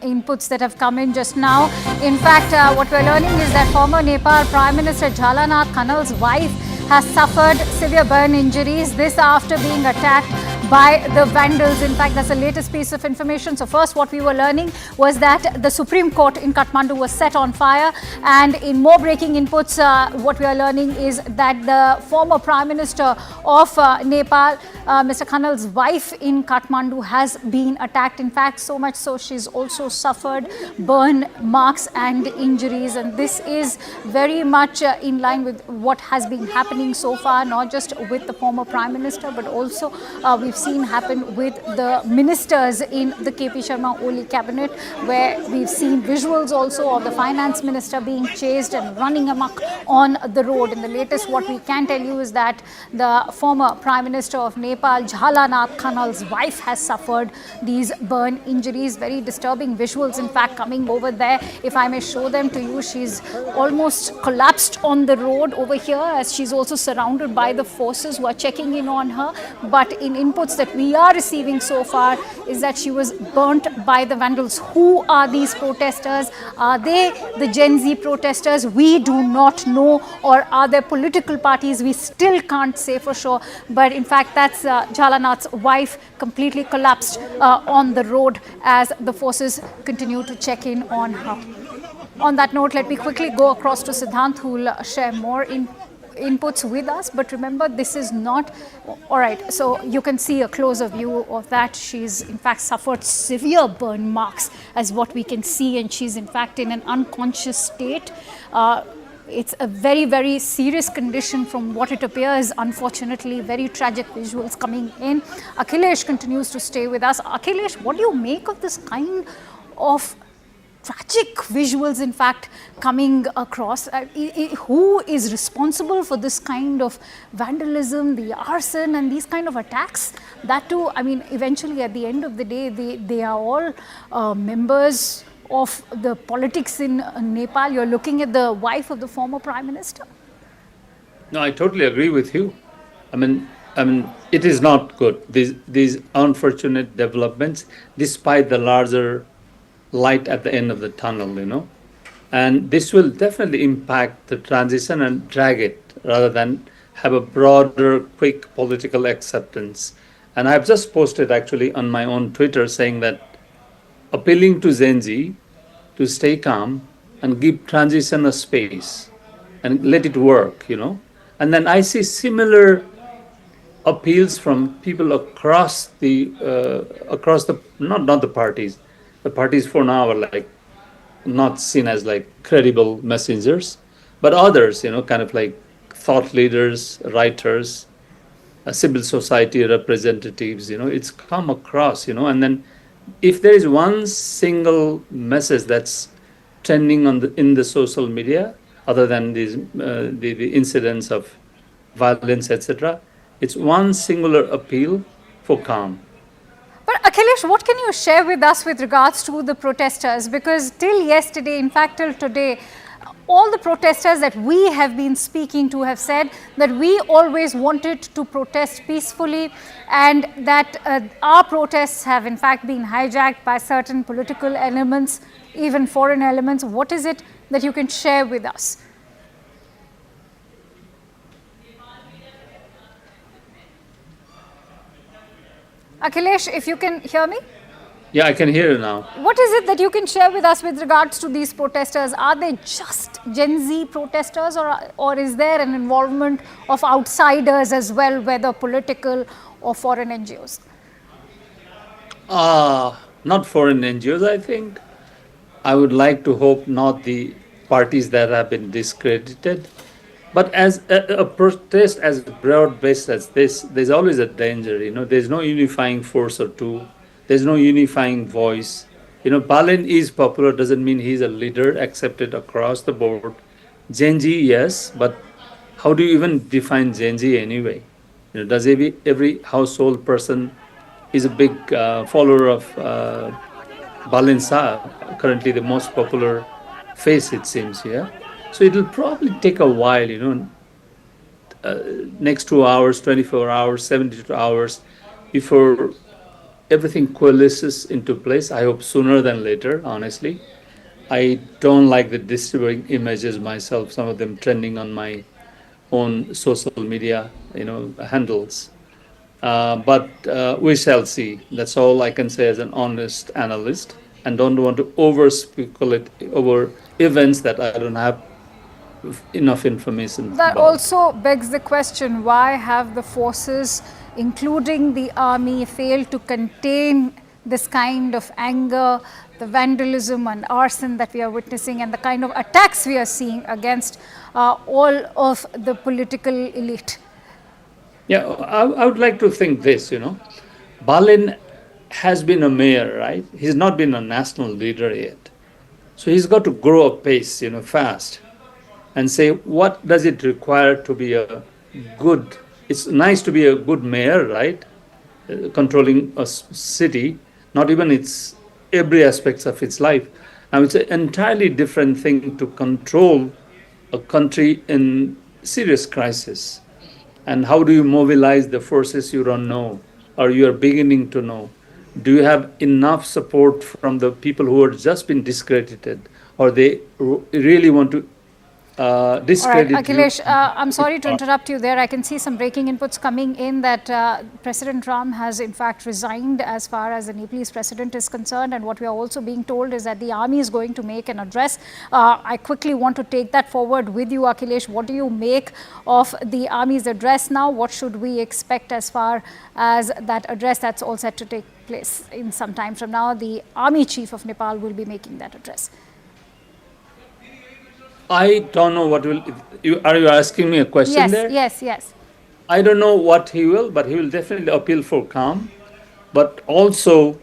inputs that have come in just now. In fact, what we're learning is that former Nepal Prime Minister Jhalanath Khanal's wife has suffered severe burn injuries. This after being attacked by the vandals. In fact, that's the latest piece of information. So first, what we were learning was that the Supreme Court in Kathmandu was set on fire. And in more breaking inputs, what we are learning is that the former Prime Minister of Nepal, Mr. Khanal's wife in Kathmandu has been attacked. In fact, so much so she's also suffered burn marks and injuries. And this is very much in line with what has been happening so far, not just with the former Prime Minister, but also we've seen happen with the ministers in the KP Sharma Oli cabinet, where we've seen visuals also of the finance minister being chased and running amok on the road. And the latest, what we can tell you is that the former Prime Minister of Nepal, Jhalanath Khanal's wife, has suffered these burn injuries. Very disturbing visuals, in fact, coming over there. If I may show them to you, she's almost collapsed on the road over here, as she's also surrounded by the forces who are checking in on her. But in inputs that we are receiving so far is that she was burnt by the vandals. Who are these protesters? Are they the Gen Z protesters? We do not know. Or are there political parties? We still can't say for sure. But in fact, that's Jhalanath's wife, completely collapsed on the road as the forces continue to check in on her. On that note, let me quickly go across to Siddhant, who will share more inputs with us. But remember, this is not all right. So you can see a closer view of that. She's in fact suffered severe burn marks, as what we can see, and she's in fact in an unconscious state. It's a very, very serious condition from what it appears. Unfortunately, very tragic visuals coming in. Akhilesh continues to stay with us. Akhilesh, what do you make of this kind of tragic visuals, in fact, coming across? Who is responsible for this kind of vandalism, the arson and these kind of attacks? That too, I mean, eventually at the end of the day, they are all members of the politics in Nepal. You're looking at the wife of the former Prime Minister. No, I totally agree with you. I mean, it is not good. These unfortunate developments, despite the larger light at the end of the tunnel, and this will definitely impact the transition and drag it rather than have a broader, quick political acceptance. And I've just posted actually on my own Twitter saying that appealing to Gen Z to stay calm and give transition a space and let it work, And then I see similar appeals from people across the not the parties. The parties for now are like not seen as like credible messengers, but others, kind of like thought leaders, writers, civil society representatives, it's come across, and then if there is one single message that's trending in the social media, other than these the incidents of violence, etc., it's one singular appeal for calm. But Akhilesh, what can you share with us with regards to the protesters? Because till yesterday, in fact till today, all the protesters that we have been speaking to have said that we always wanted to protest peacefully, and that our protests have in fact been hijacked by certain political elements, even foreign elements. What is it that you can share with us? Akhilesh, if you can hear me? Yeah, I can hear you now. What is it that you can share with us with regards to these protesters? Are they just Gen Z protesters, or is there an involvement of outsiders as well, whether political or foreign NGOs? Not foreign NGOs, I think. I would like to hope not the parties that have been discredited. But as a protest as broad-based as this, there's always a danger, There's no unifying force or two. There's no unifying voice. Balin is popular, doesn't mean he's a leader accepted across the board. Gen Z, yes, but how do you even define Gen Z anyway? Does every household person is a big follower of Balin Saab, currently the most popular face, it seems, yeah? So it'll probably take a while, next 2 hours, 24 hours, 72 hours, before everything coalesces into place. I hope sooner than later, honestly. I don't like the disturbing images myself, some of them trending on my own social media, handles. But we shall see. That's all I can say as an honest analyst, and don't want to over speculate over events that I don't have enough information That about. also begs the question, why have the forces, including the army, failed to contain this kind of anger, the vandalism and arson that we are witnessing, and the kind of attacks we are seeing against all of the political elite? Yeah, I would like to think this, Balin has been a mayor, right? He's not been a national leader yet. So he's got to grow a pace, fast, and say, what does it require to be a good, it's nice to be a good mayor, right? Controlling a city, not even its every aspects of its life. Now it's an entirely different thing to control a country in serious crisis. And how do you mobilize the forces you don't know, or you are beginning to know? Do you have enough support from the people who have just been discredited, or they really want to discredit All right, Akhilesh, you? I'm sorry to interrupt you there. I can see some breaking inputs coming in that President Ram has in fact resigned as far as the Nepalese president is concerned, and what we are also being told is that the army is going to make an address. I quickly want to take that forward with you, Akhilesh. What do you make of the army's address now? What should we expect as far as that address that's all set to take place in some time from now? The army chief of Nepal will be making that address. I don't know what will. Are you asking me a question there? Yes. I don't know what he will, but he will definitely appeal for calm. But also,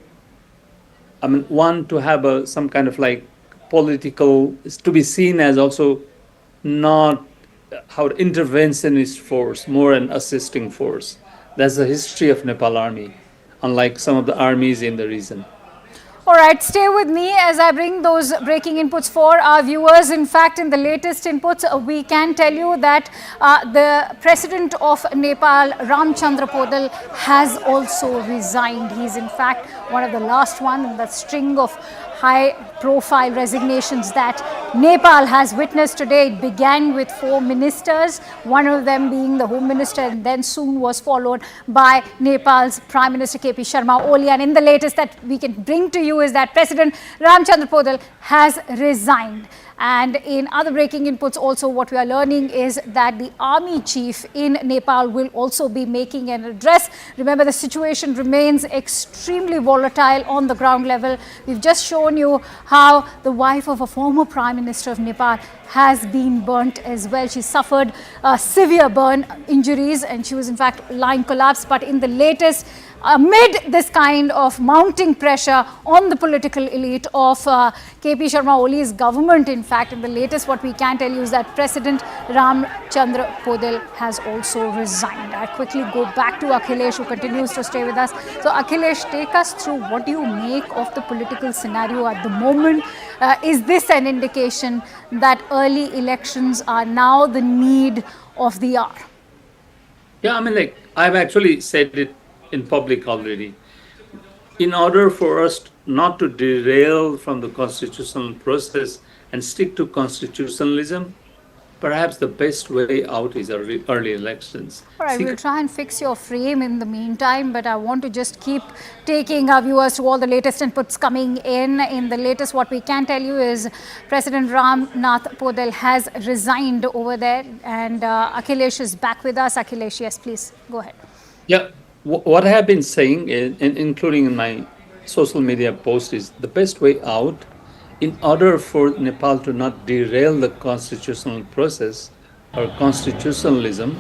one to have some kind of like political, to be seen as also not how interventionist force, more an assisting force. That's the history of Nepal army, unlike some of the armies in the region. All right, stay with me as I bring those breaking inputs for our viewers. In fact, in the latest inputs, we can tell you that the president of Nepal, Ramchandra Podal, has also resigned. He's in fact one of the last one in the string of high-profile resignations that Nepal has witnessed today. It began with 4 ministers, one of them being the Home Minister, and then soon was followed by Nepal's Prime Minister Sharma Oli. And in the latest that we can bring to you is that President Ramchandra Podal has resigned. And in other breaking inputs also, what we are learning is that the army chief in Nepal will also be making an address. Remember, the situation remains extremely volatile on the ground level. We've just shown you how the wife of a former prime minister of Nepal has been burnt as well. She suffered severe burn injuries and she was in fact lying collapsed. But in the latest, amid this kind of mounting pressure on the political elite of Sharma Oli's government, in fact, in the latest, what we can tell you is that President Ramchandra Podal has also resigned. I quickly go back to Akhilesh, who continues to stay with us. So, Akhilesh, take us through what do you make of the political scenario at the moment? Is this an indication that early elections are now the need of the hour? Yeah, I've actually said it in public already. In order for us not to derail from the constitutional process and stick to constitutionalism, perhaps the best way out is early elections. All right, we'll try and fix your frame in the meantime, but I want to just keep taking our viewers to all the latest inputs coming in. In the latest, what we can tell you is President Ramnath Podal has resigned over there, and Akhilesh is back with us. Akhilesh, yes, please, go ahead. Yeah, what I have been saying, including in my social media post, is the best way out, in order for Nepal to not derail the constitutional process or constitutionalism,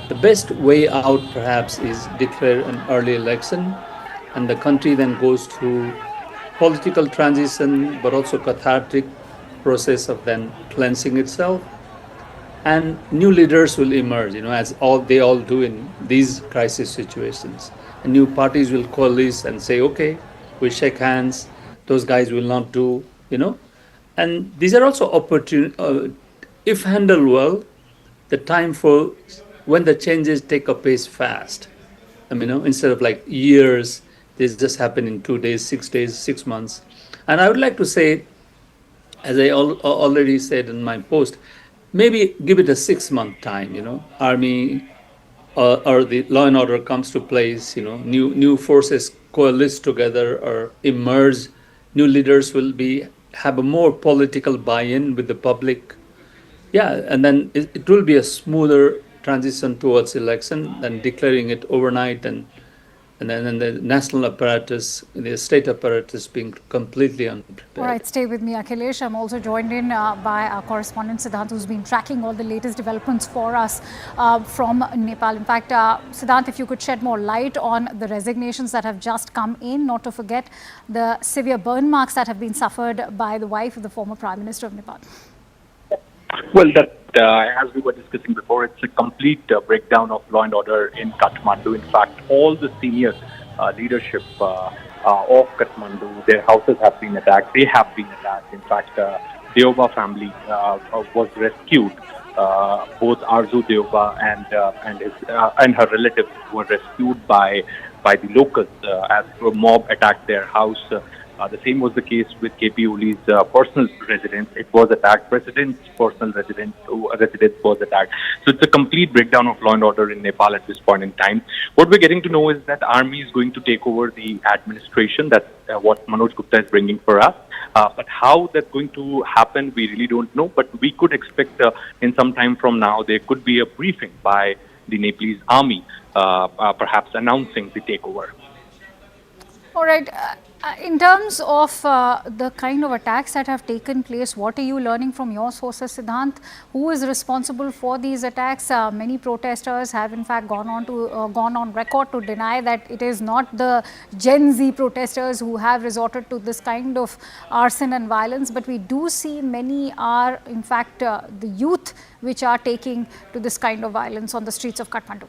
the best way out perhaps is declare an early election, and the country then goes through political transition, but also cathartic process of then cleansing itself. And new leaders will emerge, as they all do in these crisis situations. And new parties will coalesce and say, okay, we shake hands, those guys will not do, And these are also opportunities, if handled well, the time for when the changes take a pace fast. Instead of like years This just happened in 2 days, 6 days, 6 months. And I would like to say, as I already said in my post, maybe give it a 6 month time. Army or the law and order comes to place. New forces coalesce together or emerge. New leaders will have a more political buy-in with the public. Yeah, and then it will be a smoother transition towards election than declaring it overnight and then the national apparatus, the state apparatus being completely unprepared. All right, stay with me, Akhilesh. I'm also joined in by our correspondent Siddhant, who's been tracking all the latest developments for us from Nepal. In fact, Siddhant, if you could shed more light on the resignations that have just come in, not to forget the severe burn marks that have been suffered by the wife of the former Prime Minister of Nepal. Well, as we were discussing before, it's a complete breakdown of law and order in Kathmandu. In fact, all the senior leadership of Kathmandu, their houses have been attacked. They have been attacked. In fact, Deoba family was rescued. Both Arzu Deoba and her relatives were rescued by the locals as a mob attacked their house. The same was the case with KP Oli's personal residence. It was attacked. President's personal residence was attacked. So it's a complete breakdown of law and order in Nepal at this point in time. What we're getting to know is that army is going to take over the administration. That's what Manoj Gupta is bringing for us. But how that's going to happen, we really don't know. But we could expect in some time from now, there could be a briefing by the Nepalese army, perhaps announcing the takeover. All right. In terms of the kind of attacks that have taken place, what are you learning from your sources, Siddhant? Who is responsible for these attacks? Many protesters have in fact gone on record to deny that it is not the Gen Z protesters who have resorted to this kind of arson and violence, but we do see many are in fact the youth which are taking to this kind of violence on the streets of Kathmandu.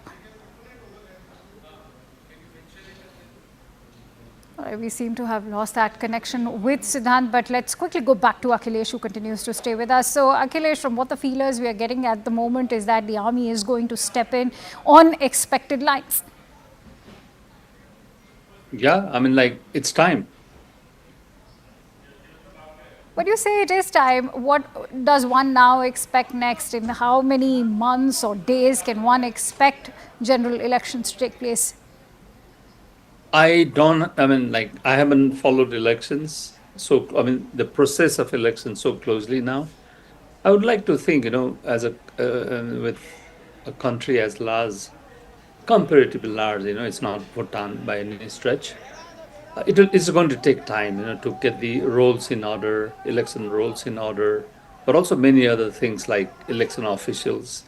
We seem to have lost that connection with Siddhant, but let's quickly go back to Akhilesh, who continues to stay with us. So, Akhilesh, from what the feelers we are getting at the moment is that the army is going to step in on expected lines. Yeah, I mean, it's time. But you say it is time. What does one now expect next? In how many months or days can one expect general elections to take place? I haven't followed elections, the process of elections so closely now. I would like to think, as with a country as large, comparatively large, it's not Bhutan by any stretch. It's going to take time, to get the roles in order, election roles in order, but also many other things like election officials.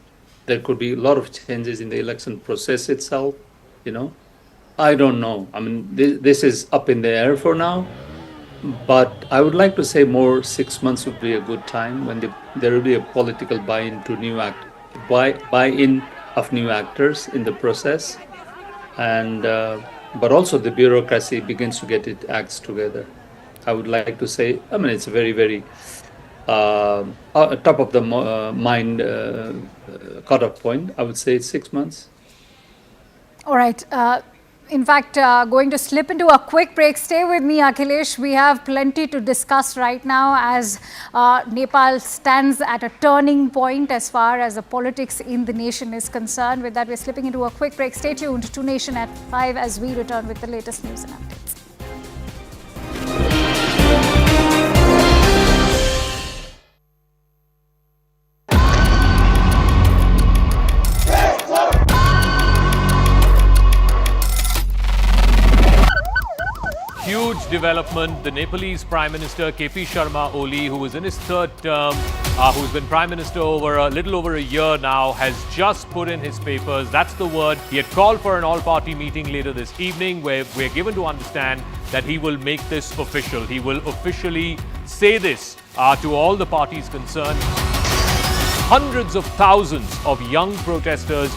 There could be a lot of changes in the election process itself, I don't know. I mean, this is up in the air for now, but I would like to say 6 months would be a good time when there will be a political buy-in to buy-in of new actors in the process, and but also the bureaucracy begins to get its acts together. I would like to say, it's a very, very top of the mind cut-off point. I would say it's 6 months. All right. In fact, going to slip into a quick break. Stay with me, Akhilesh. We have plenty to discuss right now as Nepal stands at a turning point as far as the politics in the nation is concerned. With that, we're slipping into a quick break. Stay tuned to Nation at 5 as we return with the latest news and updates. Huge development. The Nepalese Prime Minister KP Sharma Oli, who is in his third term, who's been Prime Minister over a little over a year now, has just put in his papers. That's the word. He had called for an all-party meeting later this evening where we're given to understand that he will make this official. He will officially say this to all the parties concerned. Hundreds of thousands of young protesters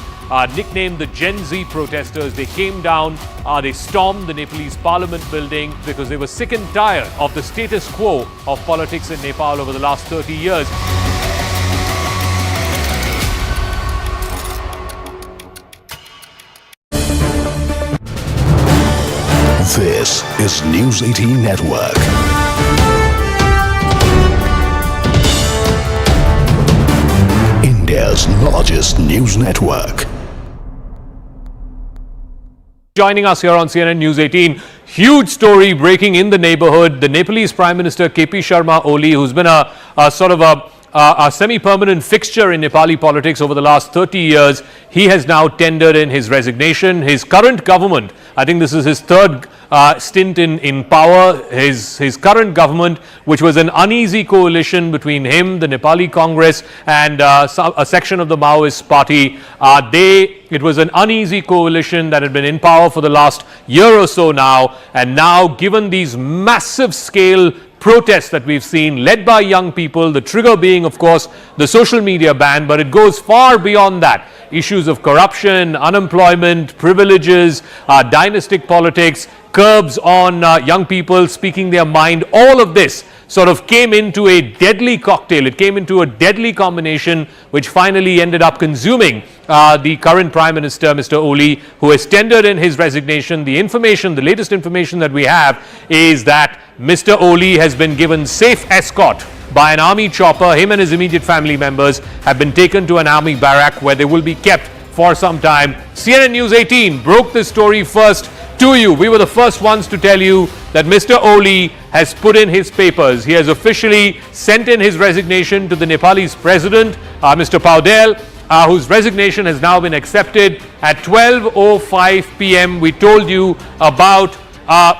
nicknamed the Gen Z protesters. They came down, they stormed the Nepalese parliament building because they were sick and tired of the status quo of politics in Nepal over the last 30 years. This is News 18 Network. India's largest news network. Joining us here on CNN News 18, huge story breaking in the neighborhood. The Nepalese Prime Minister KP Sharma Oli, who's been a sort of a semi-permanent fixture in Nepali politics over the last 30 years, he has now tendered in his resignation. His current government, I think this is his third stint in power, his current government, which was an uneasy coalition between him, the Nepali Congress, and a section of the Maoist party. It was an uneasy coalition that had been in power for the last year or so now, and now given these massive scale protests that we've seen led by young people, the trigger being of course the social media ban, but it goes far beyond that. Issues of corruption, unemployment, privileges, dynastic politics, curbs on young people speaking their mind, all of this sort of came into a deadly cocktail. It came into a deadly combination which finally ended up consuming the current Prime Minister, Mr. Oli, who has tendered in his resignation. The latest information that we have is that Mr. Oli has been given safe escort by an army chopper. Him and his immediate family members have been taken to an army barrack where they will be kept for some time. CNN News 18 broke this story first to you. We were the first ones to tell you that Mr. Oli has put in his papers. He has officially sent in his resignation to the Nepalese president, Mr. Paudel, whose resignation has now been accepted. At 12:05 p.m. we told you about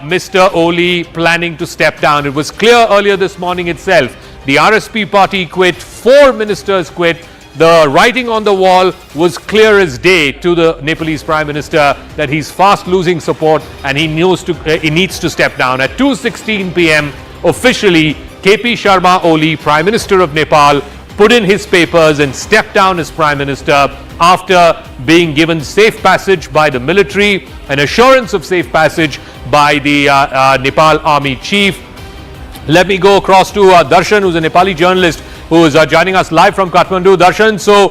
Mr. Oli planning to step down. It was clear earlier this morning itself. The RSP party quit, 4 ministers quit. The writing on the wall was clear as day to the Nepalese Prime Minister that he's fast losing support and he needs to step down. At 2:16 p.m. officially, KP Sharma Oli, Prime Minister of Nepal, put in his papers and stepped down as Prime Minister after being given safe passage by the military, an assurance of safe passage by the Nepal Army Chief. Let me go across to Darshan, who's a Nepali journalist, who is joining us live from Kathmandu. Darshan, so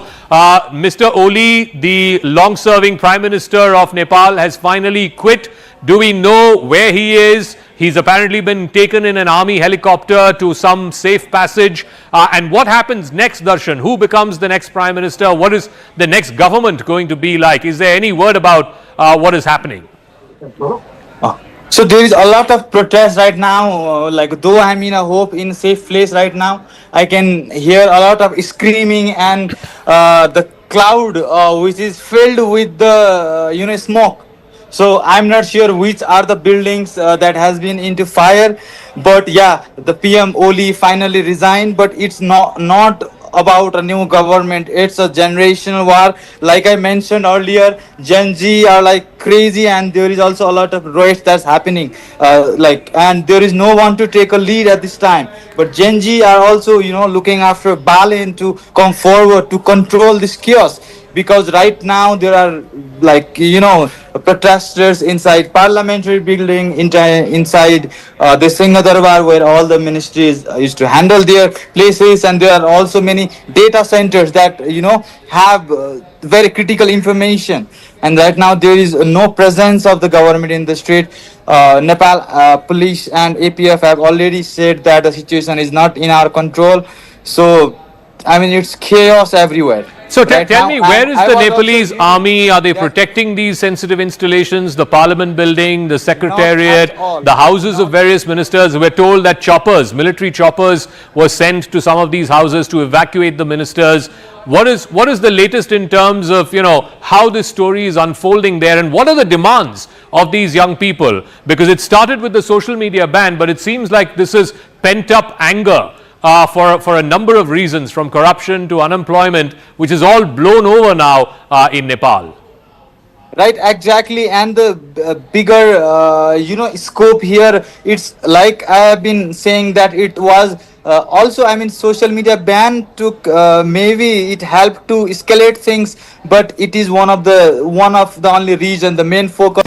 Mr. Oli, the long-serving Prime Minister of Nepal, has finally quit. Do we know where he is? He's apparently been taken in an army helicopter to some safe passage. And what happens next, Darshan? Who becomes the next Prime Minister? What is the next government going to be like? Is there any word about what is happening? So there is a lot of protest right now, like though I'm in a safe place right now, I can hear a lot of screaming and the cloud which is filled with the smoke. So I'm not sure which are the buildings that has been into fire, but yeah, the PM Oli finally resigned, but it's not about a new government. It's a generational war. Like I mentioned earlier, Gen Z are like crazy, and there is also a lot of riots that's happening. And there is no one to take a lead at this time. But Gen Z are also, looking after Balin to come forward to control this chaos. Because right now there are protesters inside parliamentary building, inside the Singha Darbar, where all the ministries used to handle their places, and there are also many data centers that have very critical information. And right now there is no presence of the government in the street. Nepal police and APF have already said that the situation is not in our control. So it's chaos everywhere. So tell me, where is the Nepalese army? Are they protecting these sensitive installations, the parliament building, the secretariat, the houses of various ministers? We're told that military choppers were sent to some of these houses to evacuate the ministers. What is the latest in terms of, how this story is unfolding there, and what are the demands of these young people? Because it started with the social media ban, but it seems like this is pent-up anger. For a number of reasons, from corruption to unemployment, which is all blown over now in Nepal. Right, exactly. And the bigger, scope here, it's like I have been saying that it was also, social media ban took, maybe it helped to escalate things, but it is one of the only reason, the main focus.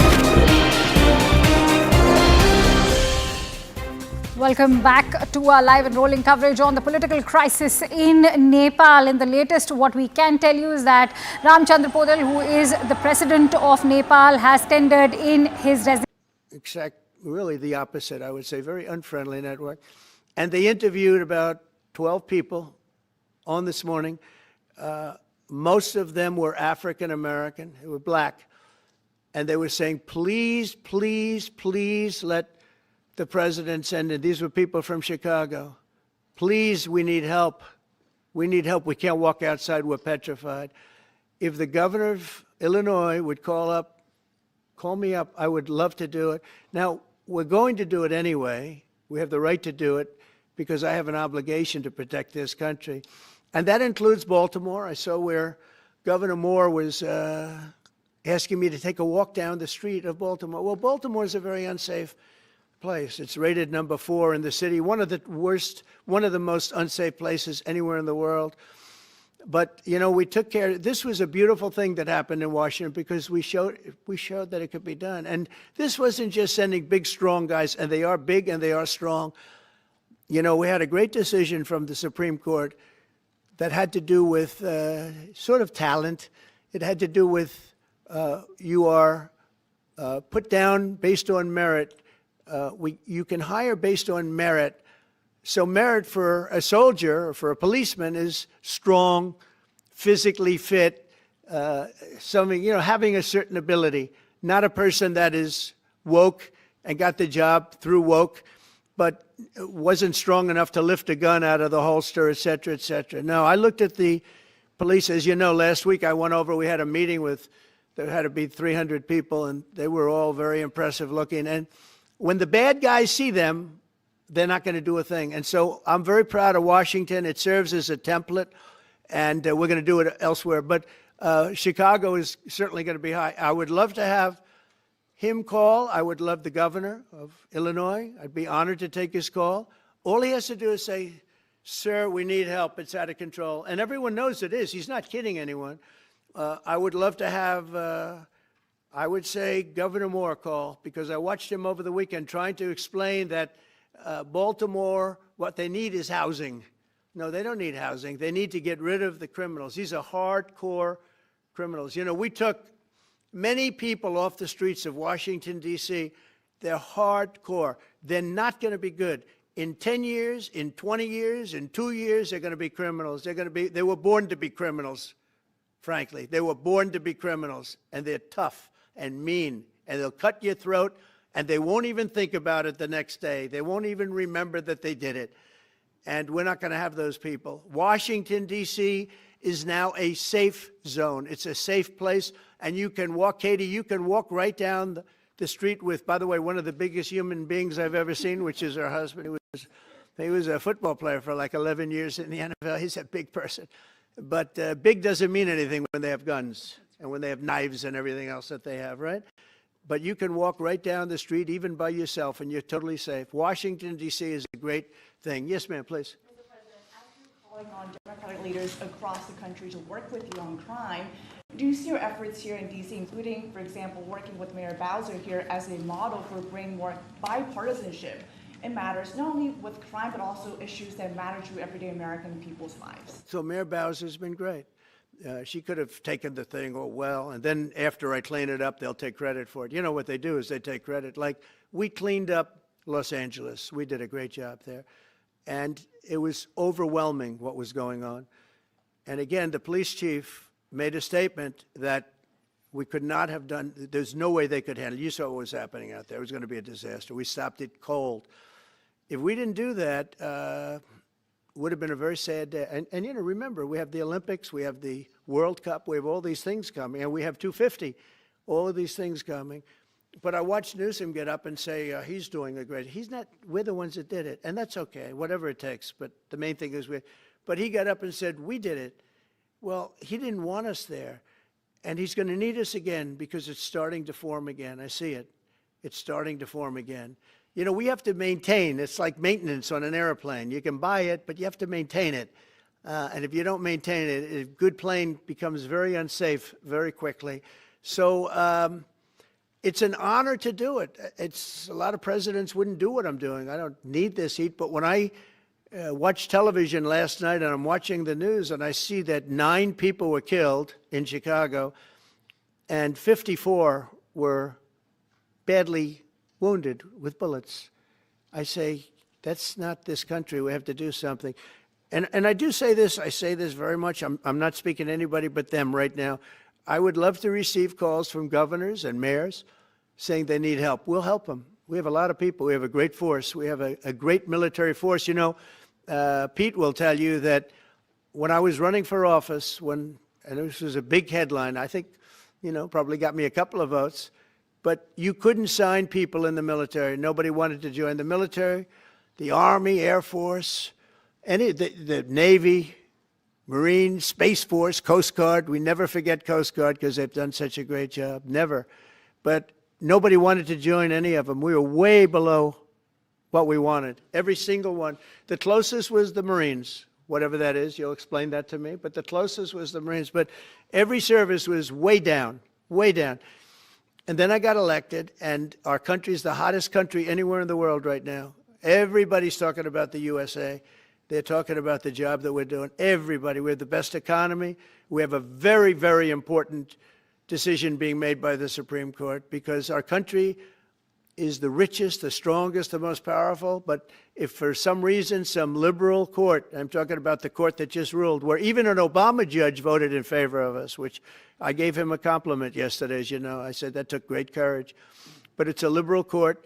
Welcome back to our live and rolling coverage on the political crisis in Nepal. In the latest, what we can tell you is that Ramchandra Podal, who is the president of Nepal, has tendered in his resignation. Exact really the opposite, I would say, very unfriendly network. And they interviewed about 12 people on this morning. Most of them were African American, who were black. And they were saying, please, please, please let the president send in. These were people from Chicago. Please, we need help. We need help. We can't walk outside. We're petrified. If the governor of Illinois would call me up, I would love to do it. Now, we're going to do it anyway. We have the right to do it because I have an obligation to protect this country. And that includes Baltimore. I saw where Governor Moore was asking me to take a walk down the street of Baltimore. Well, Baltimore is a very unsafe place. It's rated number 4 in the city, one of the most unsafe places anywhere in the world. But, you know, we took care. This was a beautiful thing that happened in Washington because we showed that it could be done. And this wasn't just sending big, strong guys, and they are big and they are strong. You know, we had a great decision from the Supreme Court that had to do with sort of talent. It had to do with you are put down based on merit. You can hire based on merit. So merit for a soldier or for a policeman is strong, physically fit, having a certain ability, not a person that is woke and got the job through woke, but wasn't strong enough to lift a gun out of the holster, et cetera, et cetera. No, I looked at the police. As you know, last week I went over, we had a meeting there had to be 300 people, and they were all very impressive looking. And when the bad guys see them, they're not going to do a thing. And so I'm very proud of Washington. It serves as a template, and we're going to do it elsewhere. But Chicago is certainly going to be high. I would love to have him call. I would love the governor of Illinois. I'd be honored to take his call. All he has to do is say, sir, we need help. It's out of control. And everyone knows it is. He's not kidding anyone. I would love to have, I would say, Governor Moore call, because I watched him over the weekend trying to explain that Baltimore, what they need is housing. No, they don't need housing. They need to get rid of the criminals. These are hardcore criminals. You know, we took many people off the streets of Washington, D.C. They're hardcore. They're not going to be good. In 10 years, in 20 years, in 2 years, they're going to be criminals. They were born to be criminals, frankly. They were born to be criminals, and they're tough and mean, and they'll cut your throat, and they won't even think about it the next day. They won't even remember that they did it. And we're not going to have those people. Washington, D.C. is now a safe zone. It's a safe place. And you can walk, Katie, you can walk right down the street with, by the way, one of the biggest human beings I've ever seen, which is her husband. He was a football player for like 11 years in the NFL. He's a big person. But big doesn't mean anything when they have guns and when they have knives and everything else that they have, right? But you can walk right down the street, even by yourself, and you're totally safe. Washington, D.C. is a great thing. Yes, ma'am, please. Mr. President, as you're calling on Democratic leaders across the country to work with you on crime, do you see your efforts here in D.C., including, for example, working with Mayor Bowser here as a model for bringing more bipartisanship in matters not only with crime, but also issues that matter to everyday American people's lives? So Mayor Bowser's been great. She could have taken the thing, oh, well, and then after I clean it up, they'll take credit for it. You know what they do is they take credit. Like, we cleaned up Los Angeles. We did a great job there. And it was overwhelming what was going on. And again, the police chief made a statement that we could not have done, there's no way they could handle it. You saw what was happening out there. It was going to be a disaster. We stopped it cold. If we didn't do that, would have been a very sad day. And you know, remember, we have the Olympics, we have the World Cup, we have all these things coming, and we have 250, all of these things coming. But I watched Newsom get up and say he's doing a great, he's not, we're the ones that did it, and that's okay, whatever it takes, but the main thing is but he got up and said, we did it. Well, he didn't want us there, and he's going to need us again because it's starting to form again. I see it. It's starting to form again. You know, we have to maintain. It's like maintenance on an airplane. You can buy it, but you have to maintain it. And if you don't maintain it, a good plane becomes very unsafe very quickly. So it's an honor to do it. A lot of presidents wouldn't do what I'm doing. I don't need this heat. But when I watched television last night and I'm watching the news and I see that 9 people were killed in Chicago and 54 were badly wounded with bullets. I say, that's not this country. We have to do something. And I do say this, I say this very much. I'm not speaking to anybody but them right now. I would love to receive calls from governors and mayors saying they need help. We'll help them. We have a lot of people. We have a great force. We have a great military force. You know, Pete will tell you that when I was running for office, and this was a big headline, I think, you know, probably got me a couple of votes, but you couldn't sign people in the military. Nobody wanted to join the military, the Army, Air Force, the Navy, Marines, Space Force, Coast Guard. We never forget Coast Guard because they've done such a great job. Never. But nobody wanted to join any of them. We were way below what we wanted. Every single one. The closest was the Marines, whatever that is. You'll explain that to me. But the closest was the Marines. But every service was way down, way down. And then I got elected, and our country's the hottest country anywhere in the world right now. Everybody's talking about the USA. They're talking about the job that we're doing. Everybody. We have the best economy. We have a very, very important decision being made by the Supreme Court because our country is the richest, the strongest, the most powerful. But if for some reason some liberal court, I'm talking about the court that just ruled, where even an Obama judge voted in favor of us, which I gave him a compliment yesterday, as you know. I said that took great courage. But it's a liberal court,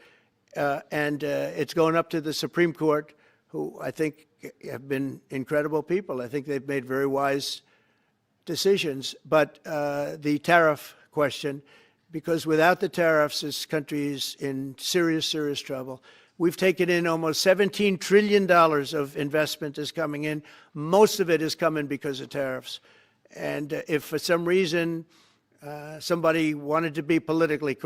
and it's going up to the Supreme Court, who I think have been incredible people. I think they've made very wise decisions. But the tariff question, because without the tariffs, this country is in serious, serious trouble. We've taken in almost $17 trillion of investment is coming in. Most of it is coming because of tariffs. And if for some reason somebody wanted to be politically correct,